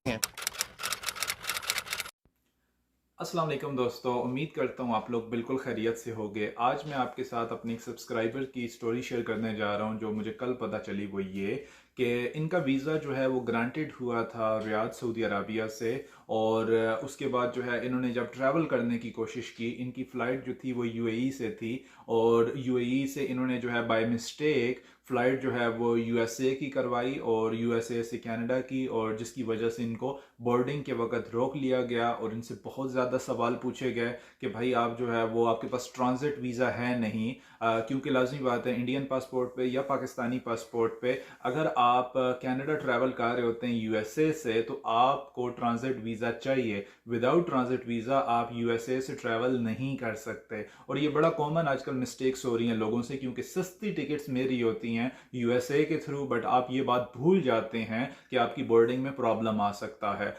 हैं। अस्सलाम वालेकुम दोस्तों, उम्मीद करता हूँ आप लोग बिल्कुल खैरियत से होंगे। आज मैं आपके साथ अपनी एक सब्सक्राइबर की स्टोरी शेयर करने जा रहा हूँ जो मुझे कल पता चली। वो ये कि इनका वीज़ा जो है वो ग्रांटेड हुआ था रियाद सऊदी अरबिया से। और उसके बाद जो है इन्होंने जब ट्रैवल करने की कोशिश की, इनकी फ़्लाइट जो थी वो यूएई से थी। और यूएई से इन्होंने जो है बाय मिस्टेक फ़्लाइट जो है वो यूएसए की करवाई और यूएसए से कनाडा की, और जिसकी वजह से इनको बोर्डिंग के वक्त रोक लिया गया और इनसे बहुत ज़्यादा सवाल पूछे गए कि भाई आप जो है वो आपके पास ट्रांजिट वीज़ा है नहीं। क्योंकि लाजमी बात है इंडियन पासपोर्ट पे या पाकिस्तानी पासपोर्ट पे अगर आप कनाडा ट्रैवल कर रहे होते हैं यूएसए से तो आपको ट्रांजिट वीज़ा चाहिए। विदाउट ट्रांजिट वीज़ा आप यूएसए से ट्रैवल नहीं कर सकते। और ये बड़ा कॉमन आजकल मिस्टेक्स हो रही हैं लोगों से, क्योंकि सस्ती टिकट्स मेरी होती हैं यूएसए के थ्रू, बट आप ये बात भूल जाते हैं कि आपकी बोर्डिंग में प्रॉब्लम आ सकता है।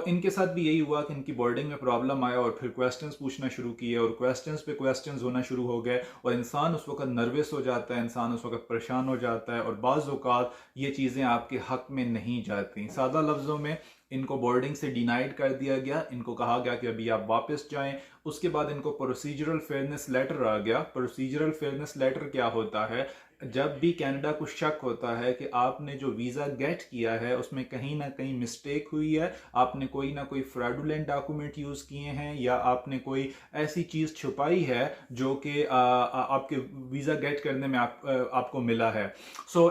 इनके साथ भी यही हुआ कि इनकी बोर्डिंग में प्रॉब्लम आया और फिर क्वेश्चंस पूछना शुरू किए और क्वेश्चंस पे क्वेश्चंस होना शुरू हो गए। और इंसान उस वक्त नर्वस हो जाता है, इंसान उस वक्त परेशान हो जाता है, और बाज़ औक़ात ये चीज़ें आपके हक में नहीं जाती। सादा लफ्ज़ों में इनको बोर्डिंग से डिनाइड कर दिया गया। इनको कहा गया कि अभी आप वापस जाएं। उसके बाद इनको प्रोसीजरल फेयरनेस लेटर आ गया। प्रोसीजरल फेयरनेस लेटर क्या होता है? जब भी कनाडा को शक होता है कि आपने जो वीज़ा गेट किया है उसमें कहीं ना कहीं मिस्टेक हुई है, आपने कोई ना कोई फ्रॉडुलेंट डॉक्यूमेंट यूज़ किए हैं या आपने कोई ऐसी चीज़ छुपाई है जो कि आपके वीज़ा गेट करने में आपको मिला है।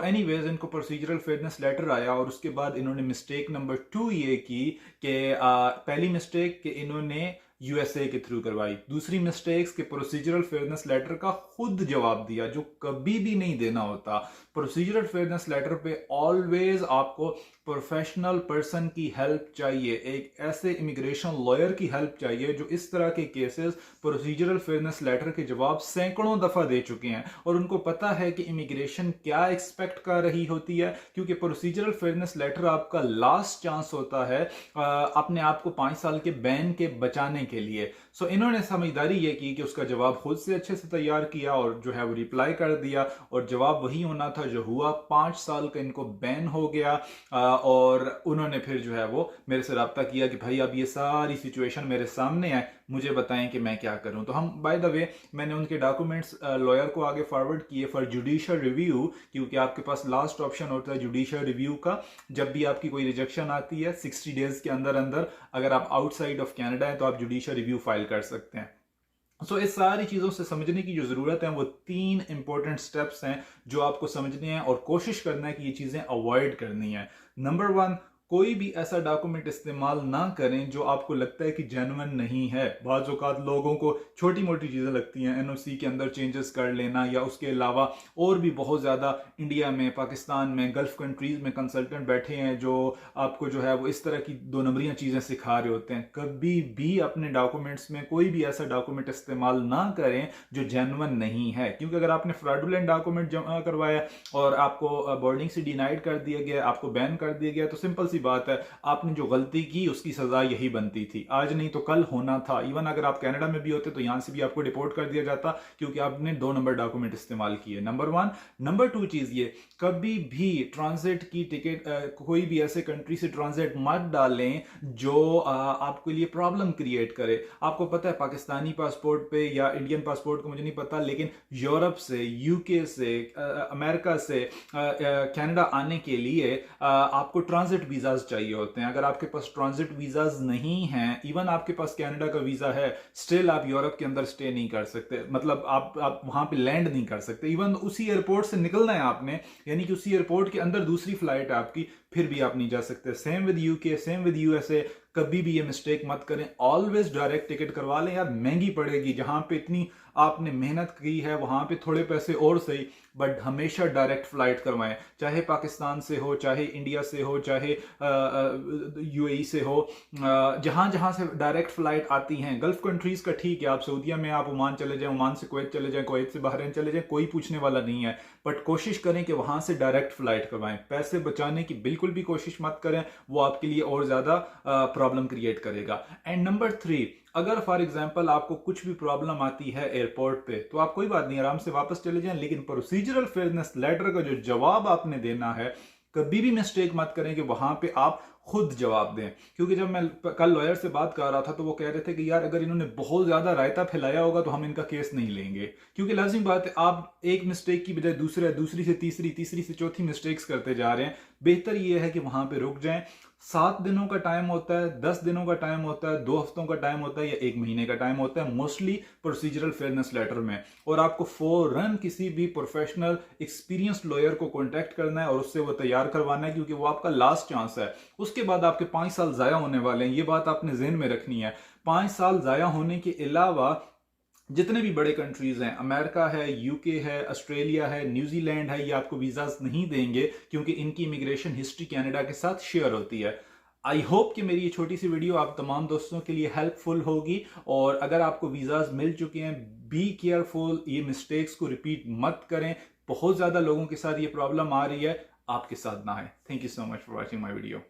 एनीवेज इनको प्रोसीजरल फेयरनेस लेटर आया और उसके बाद इन्होंने मिस्टेक नंबर 2 ये की कि पहली मिस्टेक कि इन्होंने यूएसए के थ्रू करवाई। दूसरी मिस्टेक्स के प्रोसीजरल फेयरनेस लेटर का खुद जवाब दिया, जो कभी भी नहीं देना होता। प्रोसीजरल फेयरनेस लेटर पे ऑलवेज आपको प्रोफेशनल पर्सन की हेल्प चाहिए, एक ऐसे इमिग्रेशन लॉयर की हेल्प चाहिए जो इस तरह के केसेस प्रोसीजरल फेयरनेस लेटर के जवाब सैकड़ों दफा दे चुके हैं और उनको पता है कि इमिग्रेशन क्या एक्सपेक्ट कर रही होती है। क्योंकि प्रोसीजरल फेयरनेस लेटर आपका लास्ट चांस होता है अपने आप को 5 साल के बैन के बचाने के लिए। इन्होंने समझदारी ये की कि उसका जवाब खुद से अच्छे से तैयार किया और जो है वो रिप्लाई कर दिया, और जवाब वही होना था जो हुआ। 5 साल का इनको बैन हो गया। और उन्होंने फिर जो है वो मेरे से रब्ता किया कि भाई अब ये सारी सिचुएशन मेरे सामने है, मुझे बताएं कि मैं क्या करूं। तो हम बाय द वे मैंने उनके डॉक्यूमेंट्स लॉयर को आगे फॉरवर्ड किए फॉर जुडिशियल रिव्यू, क्योंकि आपके पास लास्ट ऑप्शन होता है जुडिशियल रिव्यू का। जब भी आपकी कोई रिजेक्शन आती है 60 डेज के अंदर अंदर, अगर आप आउटसाइड ऑफ कैनेडा हैं तो आप जुडिशियल रिव्यू फाइल कर सकते हैं। इस सारी चीज़ों से समझने की जो ज़रूरत है वो 3 इंपॉर्टेंट स्टेप्स हैं जो आपको समझने हैं और कोशिश करना है कि ये चीज़ें अवॉइड करनी है। नंबर 1, कोई भी ऐसा डॉक्यूमेंट इस्तेमाल ना करें जो आपको लगता है कि जेन्युइन नहीं है। बाज़ औक़ात लोगों को छोटी मोटी चीज़ें लगती हैं, एनओसी के अंदर चेंजेस कर लेना या उसके अलावा और भी बहुत ज़्यादा इंडिया में, पाकिस्तान में, गल्फ़ कंट्रीज़ में कंसल्टेंट बैठे हैं जो आपको जो है वो इस तरह की 2 नंबरियाँ चीज़ें सिखा रहे होते हैं। कभी भी अपने डॉक्यूमेंट्स में कोई भी ऐसा डॉक्यूमेंट इस्तेमाल ना करें जो जेन्युइन नहीं है, क्योंकि अगर आपने फ्रॉडुलेंट डॉक्यूमेंट जमा करवाया और आपको बोर्डिंग से डिनाइड कर दिया गया, आपको बैन कर दिया गया, तो सिंपल सी बात है आपने जो गलती की उसकी सजा यही बनती थी। आज नहीं तो कल होना था। इवन अगर आप कनाडा में भी होते तो यहां से भी आपको डिपोर्ट कर दिया जाता, क्योंकि आपने 2 नंबर डॉक्यूमेंट इस्तेमाल किए। नंबर 1। नंबर 2 चीज ये, कभी भी ट्रांजिट की टिकट कोई भी ऐसे कंट्री से ट्रांजिट मत डालें जो आपके लिए प्रॉब्लम क्रिएट करे। आपको पता है पाकिस्तानी पासपोर्ट पे या इंडियन पासपोर्ट को मुझे नहीं पता, लेकिन यूरोप से, यूके से, अमेरिका से कनाडा आने के लिए आपको ट्रांजिट वीजाज चाहिए होते हैं। अगर आपके पास ट्रांजिट वीजाज नहीं हैं, इवन आपके पास कनाडा का वीजा है, स्टिल आप यूरोप के अंदर स्टे नहीं कर सकते। मतलब आप वहां पे लैंड नहीं कर सकते। इवन उसी एयरपोर्ट से निकलना है आपने, यानी कि उसी एयरपोर्ट के अंदर दूसरी फ्लाइट है आपकी, फिर भी आप नहीं जा सकते। Same with UK, same with USA. कभी भी ये मिस्टेक मत करें, ऑलवेज डायरेक्ट टिकट करवा लें। यार महंगी पड़ेगी, जहां पे इतनी आपने मेहनत की है वहां पे थोड़े पैसे और सही, बट हमेशा डायरेक्ट फ्लाइट करवाएं। चाहे पाकिस्तान से हो, चाहे इंडिया से हो, चाहे यूएई से हो, जहां जहां से डायरेक्ट फ्लाइट आती हैं। गल्फ कंट्रीज का ठीक है, आप सऊदीया में आप ओमान चले जाएं, ओमान से कुवैत चले जाएं, कुवैत से बहरीन चले जाएं, कोई पूछने वाला नहीं है। बट कोशिश करें कि वहां से डायरेक्ट फ्लाइट करवाएं। पैसे बचाने की बिल्कुल भी कोशिश मत करें, वो आपके लिए और ज्यादा प्रॉब्लम क्रिएट करेगा। एंड नंबर 3, अगर फॉर एग्जांपल आपको कुछ भी प्रॉब्लम आती है एयरपोर्ट पे, तो आप कोई बात नहीं, आराम से वापस चले जाएं, लेकिन प्रोसीजरल फेयरनेस लेटर का जो जवाब आपने देना है, कभी भी मिस्टेक मत करें कि वहां पे आप खुद जवाब दें। क्योंकि जब मैं कल लॉयर से बात कर रहा था तो वो कह रहे थे कि यार अगर इन्होंने बहुत ज़्यादा रायता फैलाया होगा तो हम इनका केस नहीं लेंगे, क्योंकि लाजिम बात है आप एक मिस्टेक की बजाय दूसरी से तीसरी, तीसरी से चौथी मिस्टेक्स करते जा रहे हैं। बेहतर ये है कि वहां पे रुक जाएं। 7 दिनों का टाइम होता है, 10 दिनों का टाइम होता है, 2 हफ्तों का टाइम होता है या 1 महीने का टाइम होता है मोस्टली प्रोसीजरल फेयरनेस लेटर में। और आपको फौरन किसी भी प्रोफेशनल एक्सपीरियंस्ड लॉयर को कांटेक्ट करना है और उससे वो तैयार करवाना है, क्योंकि वो आपका लास्ट चांस है। उसके बाद आपके 5 साल जाया होने वाले हैं, ये बात आपने ज़हन में रखनी है। 5 साल जाया होने के अलावा जितने भी बड़े कंट्रीज हैं, अमेरिका है, यूके है, ऑस्ट्रेलिया है, न्यूजीलैंड है, ये आपको वीजाज नहीं देंगे क्योंकि इनकी इमिग्रेशन हिस्ट्री कनाडा के साथ शेयर होती है। आई होप कि मेरी ये छोटी सी वीडियो आप तमाम दोस्तों के लिए हेल्पफुल होगी। और अगर आपको वीजाज मिल चुके हैं, बी केयरफुल, ये मिस्टेक्स को रिपीट मत करें। बहुत ज्यादा लोगों के साथ ये प्रॉब्लम आ रही है, आपके साथ ना है। Thank you so much for watching my video.